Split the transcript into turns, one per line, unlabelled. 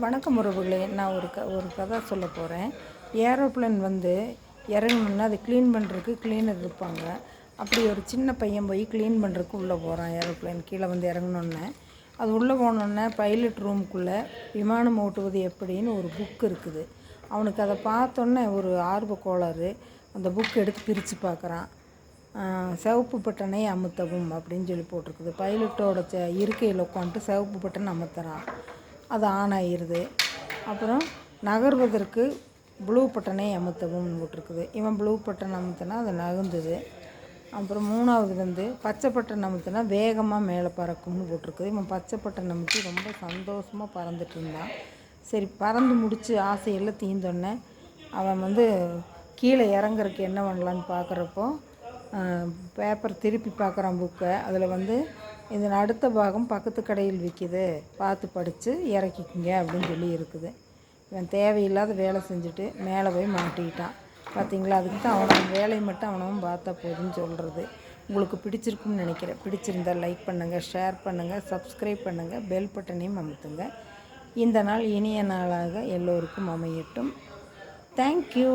வணக்கம் உறவுகளே. நான் ஒரு கதை சொல்ல போகிறேன். ஏரோப்ளேன் இறங்கணுன்னா அதை க்ளீன் பண்ணுறதுக்கு க்ளீனர் இருப்பாங்க. அப்படி ஒரு சின்ன பையன் போய் க்ளீன் பண்ணுறதுக்கு உள்ளே போகிறான். ஏரோப்ளேன் கீழே இறங்கணுன்னே அது உள்ளே போனோன்னே பைலட் ரூமுக்குள்ளே விமானம் ஓட்டுவது எப்படின்னு ஒரு புக் இருக்குது. அவனுக்கு அதை பார்த்தோன்னே ஒரு ஆர்வ கோளாறு. அந்த புக் எடுத்து பிரித்து பார்க்குறான். சிவப்பு பட்டனை அமுத்தவும் அப்படின்னு சொல்லி போட்டிருக்குது. பைலட்டோட இருக்கையில் உட்காந்துட்டு சிவப்பு பட்டன் அமுத்துறான். அது ஆன் ஆகிடுது. அப்புறம் நகர்வதற்கு ப்ளூ பட்டனை அமுத்தவும் போட்டிருக்குது. இவன் ப்ளூ பட்டன் அமுத்தினா அது நகர்ந்தது. அப்புறம் மூணாவது பச்சை பட்டன் அமுத்தினா வேகமாக மேலே பறக்கும்னு போட்டிருக்குது. இவன் பச்சை பட்டன் அமுத்தி ரொம்ப சந்தோஷமாக பறந்துட்டு இருந்தான். சரி, பறந்து முடித்து ஆசையெல்லாம் தீர்ந்தோடனே அவன் கீழே இறங்குறதுக்கு என்ன பண்ணலான்னு பார்க்குறப்போ பேப்பர் திருப்பி பார்க்குறான் புக்கை. அதில் இதன் அடுத்த பாகம் பக்கத்து கடையில் விற்கிது, பார்த்து படித்து இறக்கிக்குங்க அப்படின்னு சொல்லி இருக்குது. இவன் தேவையில்லாத வேலை செஞ்சுட்டு மேலே போய் மாட்டிக்கிட்டான். பார்த்திங்களா? அதுக்கு தான் அவனோட வேலையை மட்டும் அவனவன் பார்த்தா போதுன்னு சொல்கிறது. உங்களுக்கு பிடிச்சிருக்குன்னு நினைக்கிறேன். பிடிச்சிருந்தால் லைக் பண்ணுங்கள், ஷேர் பண்ணுங்கள், சப்ஸ்கிரைப் பண்ணுங்கள், பெல் பட்டனையும் அமுத்துங்க. இந்த நாள் இனிய நாளாக எல்லோருக்கும் அமையட்டும். தேங்க்யூ.